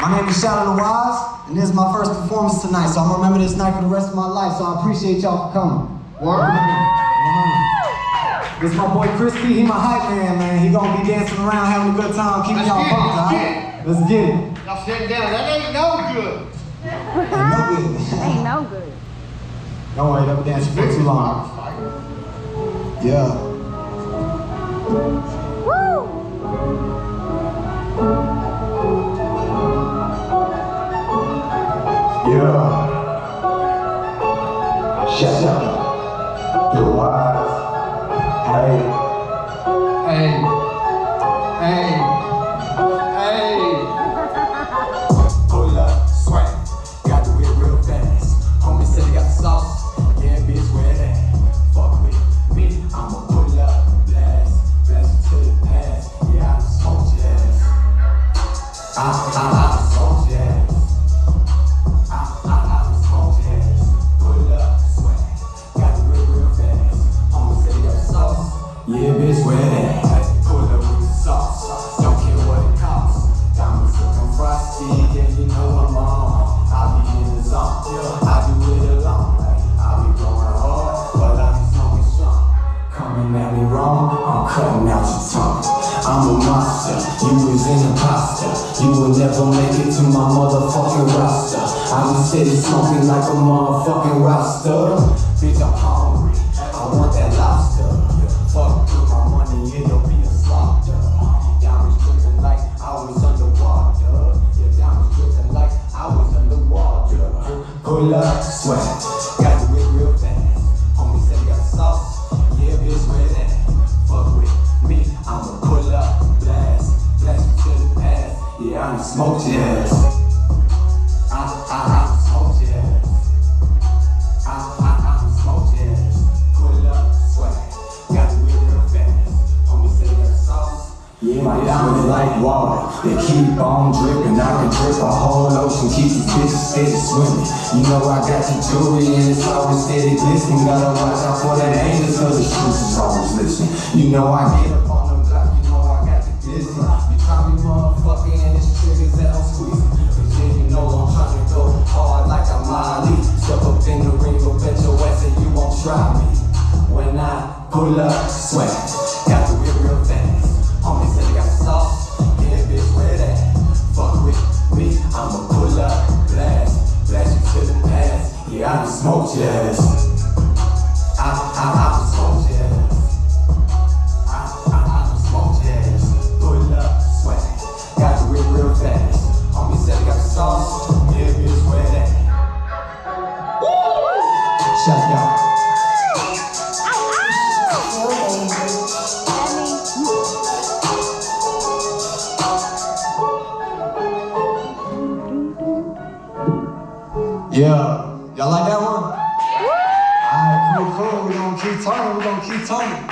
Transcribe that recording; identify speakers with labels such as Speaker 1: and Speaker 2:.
Speaker 1: My name is ShadowDaWise, and this is my first performance tonight, so I'm gonna remember this night for the rest of my life, so I appreciate y'all for coming.
Speaker 2: Word?
Speaker 1: This is my boy Crispy, he my hype man. He gonna be dancing around, having a good time, keeping y'all pumped, alright? Let's get it.
Speaker 2: Y'all sitting down, that ain't no good.
Speaker 1: Ain't no good.
Speaker 3: Ain't no good.
Speaker 1: Don't worry, they'll be dancing for too long. Yeah.
Speaker 3: Woo!
Speaker 1: Yeah. ShadowDaWise. Hey.
Speaker 2: Hey. Hey. Hey.
Speaker 1: Pull up, swag. Got to whip real fast. Homie said he got the sauce. Yeah, bitch, where that? Fuck with me. I'ma pull up, blast you to the past. Yeah, I smoke your ass. I smoke your ass. I smoke your ass. Pull up, swag. Got to whip real fast. Homie said he got the sauce. Yeah, bitch, where that? Pull up with the sauce. Don't care what it costs. Diamonds looking frosty, yeah, you know I'm on. I be in the zone, I do it alone. I be going hard, but I be smoking strong. Coming at me wrong, I'm cutting out your tongue. I'm a monster, you was an imposter. You will never make it to my motherfucking roster. I was steady smoking like a motherfucking roster. Bitch, I'm hungry, I want that lobster. Fuck with my money, it'll be a slaughter. Diamonds dripping like I was underwater. Yeah, diamonds dripping like I was underwater. Pull up, sweat, got to whip real fast. Homie said he got the sauce. Yeah, bitch, where that? Fuck with me, I'ma pull up, blast you to the past. Yeah, I'ma smoke your ass. I'ma smoke your ass. I'ma smoke your ass. Pull up, sweat, got to whip real fast. Homie said he got the sauce. Yeah, my diamonds like water, they keep on dripping. I can drip a whole ocean, keep these bitches steady swimming. You know I got your jewelry and it's always steady glistening. Gotta watch out for that angels, cause the streets is always listening. You know I get up on the block, you know I got the business. You try me motherfucking and it's triggers that I'm squeezing. But yeah, you know I'm trying to go hard like I'm Miley. Step up in the ring, but bet your ass that you won't try me. When I pull up, sweat, got to whip real fast. Homie said he got the sauce, yeah, bitch, where that? Fuck with me, I'ma pull up, blast you to the past. Yeah, I done smoked your ass. I done smoked your ass. I done smoked your ass. Pull up, sweat, got to whip real fast. Homie said he got the sauce, yeah, bitch, where that? Shut up. Yeah, y'all like that one? Alright, cool. We gonna keep turning.